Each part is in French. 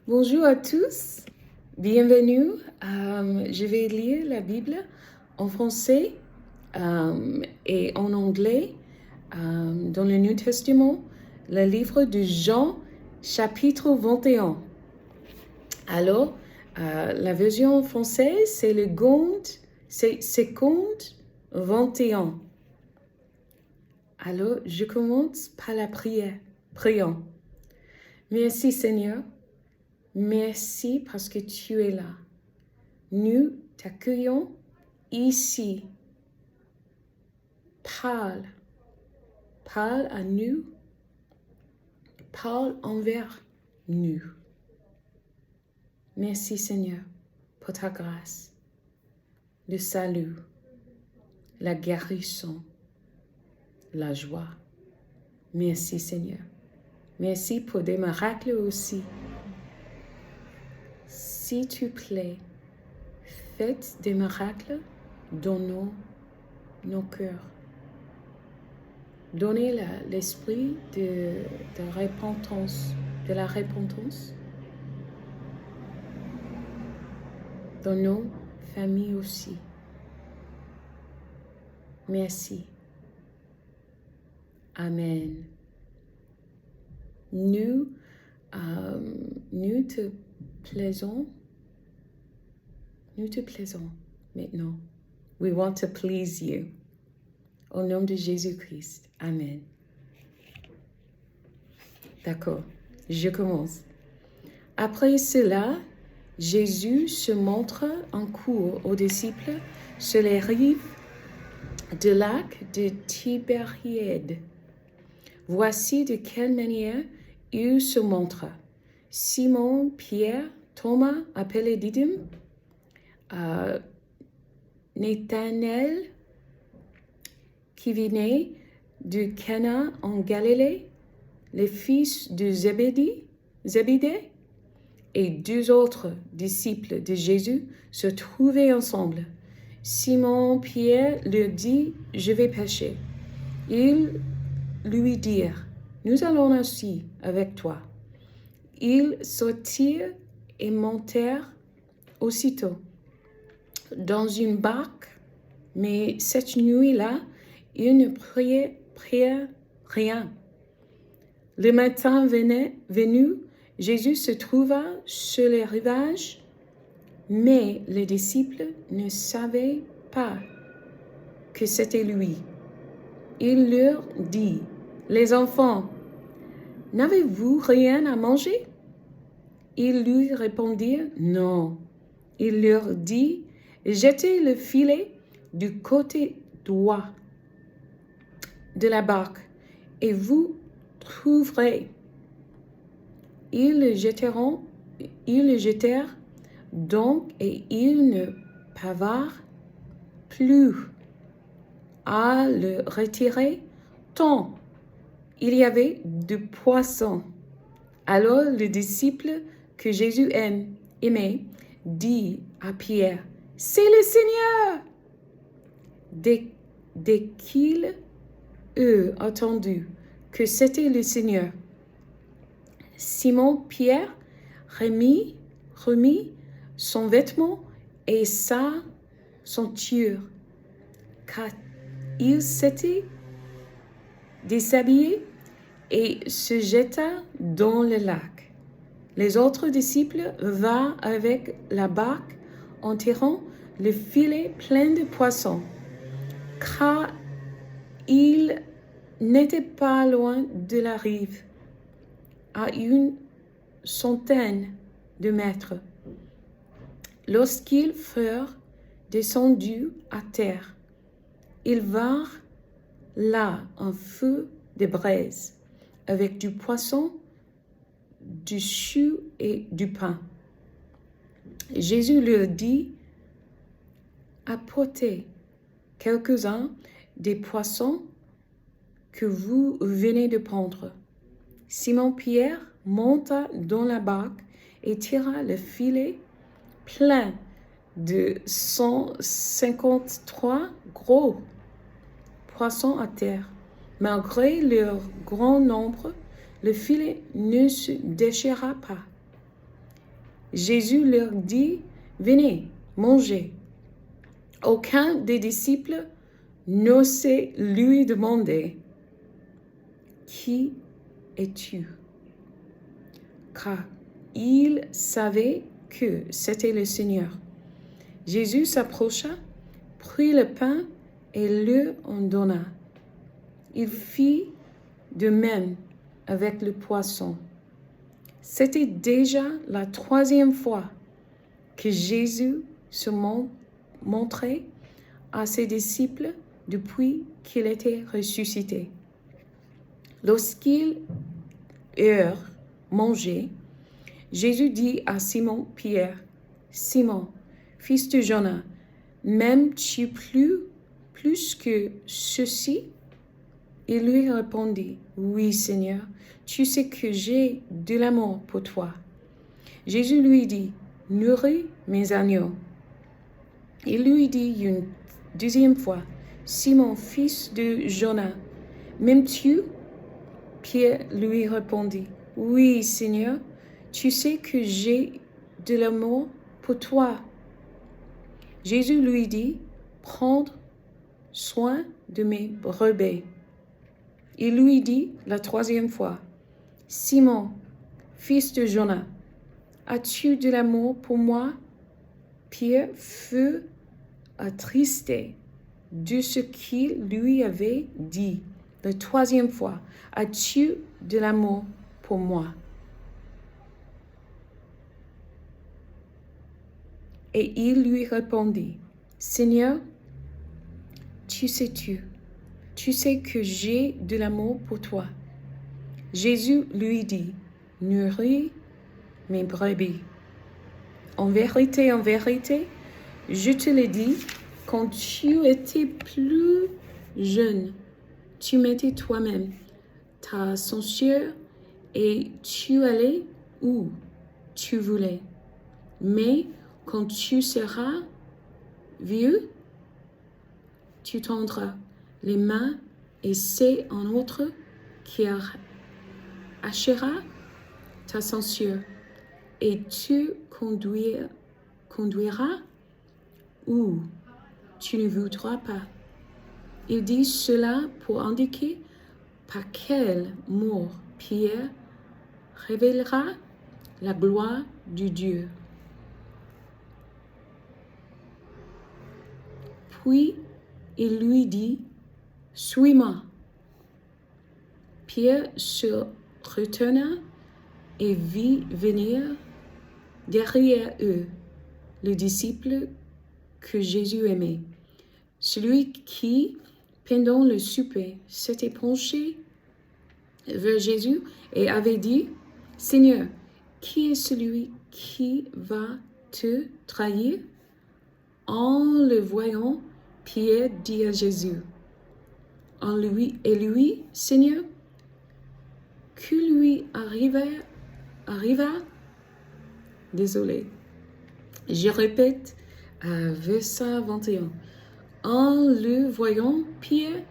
Bonjour à tous, bienvenue. Je vais lire la Bible en français et en anglais dans le Nouveau Testament, le livre de Jean, chapitre 21. Alors, la version française, c'est seconde 21. Alors, je commence par la prière. Prions. Merci Seigneur. Merci parce que tu es là. Nous t'accueillons ici. Parle à nous. Parle envers nous. Merci Seigneur pour ta grâce, le salut, la guérison, la joie. Merci Seigneur. Merci pour des miracles aussi. S'il te plaît, faites des miracles dans nos cœurs. Donnez l'esprit de repentance, de la repentance dans nos familles aussi. Merci. Amen. Nous te plaisons maintenant. We want to please you. Au nom de Jésus-Christ. Amen. D'accord, je commence. Après cela, Jésus se montre en cours aux disciples sur les rives du lac de Tibériade. Voici de quelle manière il se montra. Simon, Pierre, Thomas, appelé Didyme, Nathanaël, qui venait de Cana en Galilée, les fils de Zébédée, et deux autres disciples de Jésus se trouvaient ensemble. Simon Pierre leur dit, « Je vais pêcher. » Ils lui dirent, « Nous allons aussi avec toi. » Ils sortirent et montèrent aussitôt dans une barque, mais cette nuit-là, ils ne prirent rien. Le matin venu, Jésus se trouva sur les rivages, mais les disciples ne savaient pas que c'était lui. Il leur dit, « Les enfants, n'avez-vous rien à manger ?» Ils lui répondirent, « Non. » Il leur dit, « Jetez le filet du côté droit de la barque, et vous trouverez. » Ils le jetèrent donc, et ils ne parvinrent plus à le retirer, tant il y avait de poissons. Alors le disciple que Jésus aimait dit à Pierre, « C'est le Seigneur !» Dès qu'il eut entendu que c'était le Seigneur, Simon Pierre remit son vêtement et sa ceinture, car il s'était déshabillé et se jeta dans le lac. Les autres disciples vinrent avec la barque en tirant le filet plein de poissons, car ils n'étaient pas loin de la rive, à 100 de mètres. Lorsqu'ils furent descendus à terre, ils vinrent là un feu de braise, avec du poisson, du chou et du pain. Jésus leur dit, « Apportez quelques-uns des poissons que vous venez de prendre. » Simon Pierre monta dans la barque et tira le filet plein de 153 gros poissons à terre. Malgré leur grand nombre, le filet ne se déchira pas. Jésus leur dit, venez, mangez. Aucun des disciples n'osait lui demander, qui es-tu? Car il savait que c'était le Seigneur. Jésus s'approcha, prit le pain et le en donna. Il fit de même avec le poisson. C'était déjà la 3e fois que Jésus se montrait à ses disciples depuis qu'il était ressuscité. Lorsqu'ils eurent mangé, Jésus dit à Simon-Pierre, « Simon, fils de Jonas, m'aimes-tu plus que ceci ?» Il lui répondit, « Oui, Seigneur, tu sais que j'ai de l'amour pour toi. » Jésus lui dit, « Nourris mes agneaux. » Il lui dit une 2e fois, « Simon, fils de Jonas, m'aimes-tu » Pierre lui répondit, « Oui, Seigneur, tu sais que j'ai de l'amour pour toi. » Jésus lui dit, « Prends soin de mes brebis. » Il lui dit la 3e fois, « Simon, fils de Jonas, as-tu de l'amour pour moi ?» Pierre fut attristé de ce qu'il lui avait dit la 3e fois, « As-tu de l'amour pour moi ?» Et il lui répondit, « Seigneur, tu sais que j'ai de l'amour pour toi. » Jésus lui dit, « Nourris mes brebis. En vérité, je te le dis, quand tu étais plus jeune, tu mettais toi-même ta ceinture et tu allais où tu voulais. Mais quand tu seras vieux, tu tendras les mains et c'est un autre qui achètera ta ceinture et tu conduiras où tu ne voudras pas. » Il dit cela pour indiquer par quel mot Pierre révélera la gloire de Dieu. Puis il lui dit, « Suis-moi. » Pierre se retourna et vit venir derrière eux le disciple que Jésus aimait, celui qui, pendant le souper, s'était penché vers Jésus et avait dit, « Seigneur, qui est celui qui va te trahir ?» En le voyant, Pierre dit à Jésus, « Et lui, Seigneur, que lui arriva ?» Désolé. Je répète, verset 21. En le voyant, Pierre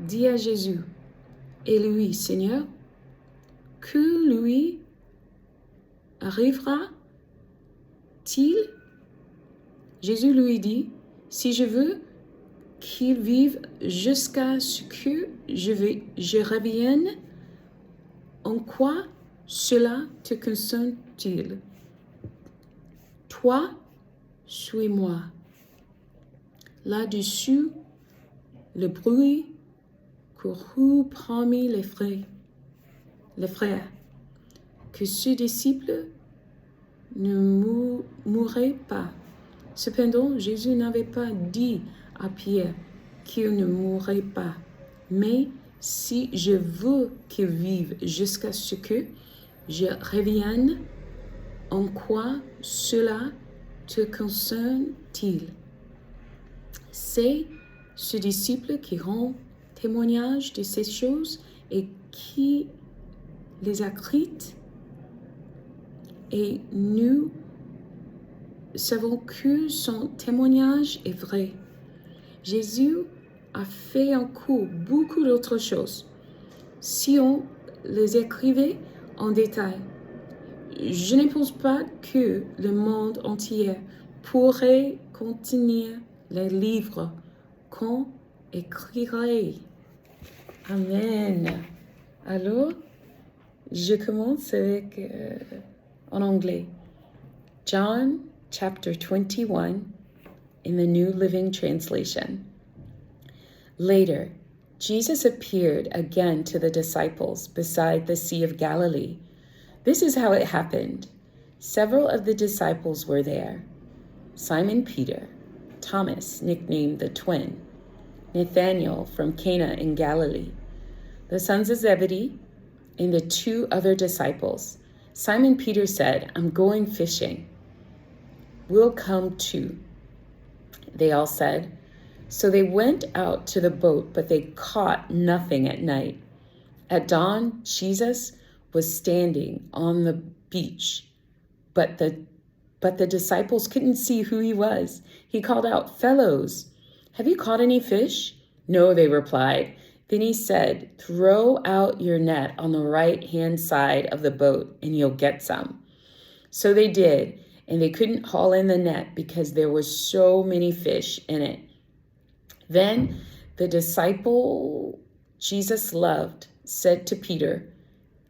dit à Jésus, « Et lui, Seigneur, que lui arrivera-t-il » Jésus lui dit, « Si je veux qu'il vive jusqu'à ce que je revienne, en quoi cela te concerne-t-il? Toi, suis-moi. » Là-dessus, le bruit courut parmi les frères, que ce disciple ne mourrait pas. Cependant, Jésus n'avait pas dit à Pierre qu'il ne mourrait pas. Mais si je veux qu'il vive jusqu'à ce que je revienne, en quoi cela te concerne-t-il? C'est ce disciple qui rend témoignage de ces choses et qui les a écrites. Et nous savons que son témoignage est vrai. Jésus a fait encore beaucoup d'autres choses. Si on les écrivait en détail, je ne pense pas que le monde entier pourrait contenir les livres qu'on écrirait. Amen. Alors, je commence avec en anglais. John chapter 21 in the New Living Translation. Later, Jesus appeared again to the disciples beside the Sea of Galilee. This is how it happened. Several of the disciples were there. Simon Peter, Thomas, nicknamed the twin, Nathanael from Cana in Galilee, the sons of Zebedee, and the 2 other disciples. Simon Peter said, "I'm going fishing." "We'll come too," they all said. So they went out to the boat, but they caught nothing at night. At dawn, Jesus was standing on the beach, but the disciples couldn't see who he was. He called out, "Fellows, have you caught any fish?" "No," they replied. Then he said, "Throw out your net on the right-hand side of the boat and you'll get some." So they did, and they couldn't haul in the net because there were so many fish in it. Then the disciple Jesus loved said to Peter,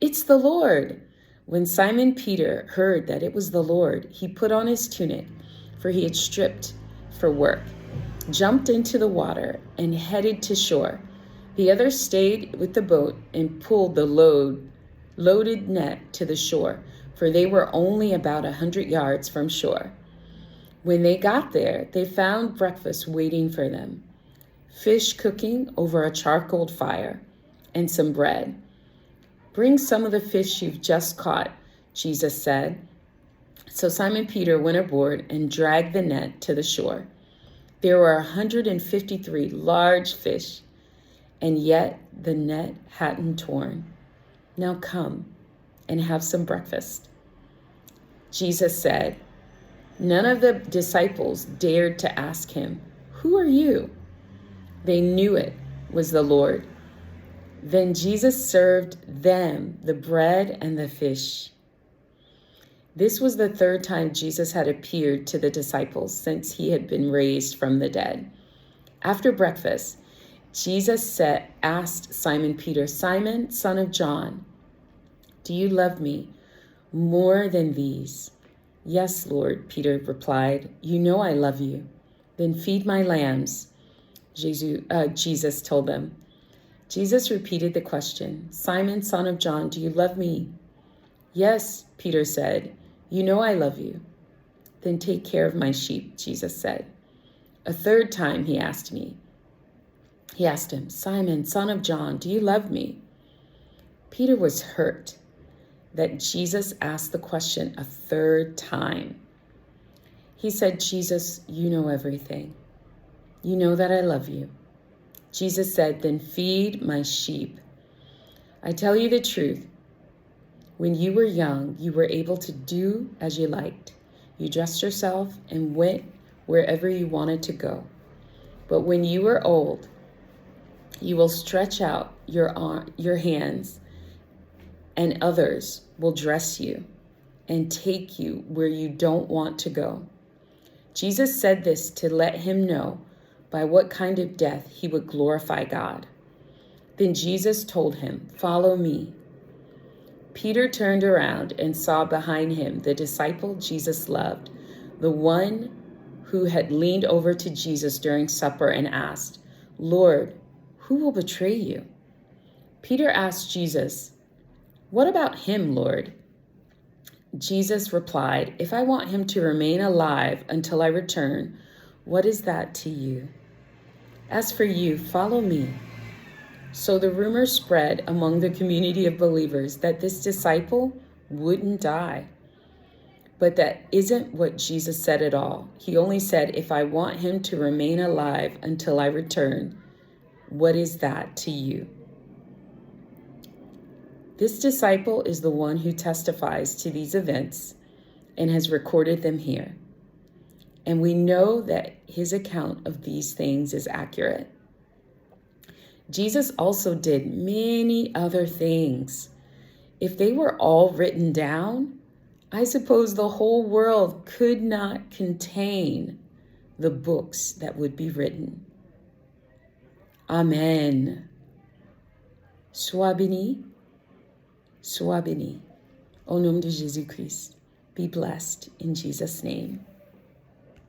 "It's the Lord." When Simon Peter heard that it was the Lord, he put on his tunic, for he had stripped for work, jumped into the water, and headed to shore. The others stayed with the boat and pulled the loaded net to the shore, for they were only about 100 yards from shore. When they got there, they found breakfast waiting for them. Fish cooking over a charcoal fire, and some bread. "Bring some of the fish you've just caught," Jesus said. So Simon Peter went aboard and dragged the net to the shore. There were 153 large fish, and yet the net hadn't torn. "Now come and have some breakfast," Jesus said. None of the disciples dared to ask him, "Who are you?" They knew it was the Lord. Then Jesus served them the bread and the fish. This was the 3rd time Jesus had appeared to the disciples since he had been raised from the dead. After breakfast, Jesus asked Simon Peter, "Simon, son of John, do you love me more than these?" "Yes, Lord," Peter replied. "You know I love you." "Then feed my lambs," Jesus told them. Jesus repeated the question, "Simon, son of John, do you love me?" "Yes," Peter said. "You know I love you." "Then take care of my sheep," Jesus said. A 3rd time he asked him, "Simon, son of John, do you love me?" Peter was hurt that Jesus asked the question a 3rd time. He said, "Jesus, you know everything. You know that I love you." Jesus said, "Then feed my sheep. I tell you the truth. When you were young, you were able to do as you liked. You dressed yourself and went wherever you wanted to go. But when you are old, you will stretch out your hands, and others will dress you and take you where you don't want to go." Jesus said this to let him know by what kind of death he would glorify God. Then Jesus told him, "Follow me." Peter turned around and saw behind him the disciple Jesus loved, the one who had leaned over to Jesus during supper and asked, "Lord, who will betray you?" Peter asked Jesus, "What about him, Lord?" Jesus replied, "If I want him to remain alive until I return, what is that to you? As for you, follow me." So the rumor spread among the community of believers that this disciple wouldn't die. But that isn't what Jesus said at all. He only said, "If I want him to remain alive until I return, what is that to you?" This disciple is the one who testifies to these events and has recorded them here. And we know that his account of these things is accurate. Jesus also did many other things. If they were all written down, I suppose the whole world could not contain the books that would be written. Amen. Sois béni, sois béni. Au nom de Jésus-Christ. Be blessed in Jesus' name.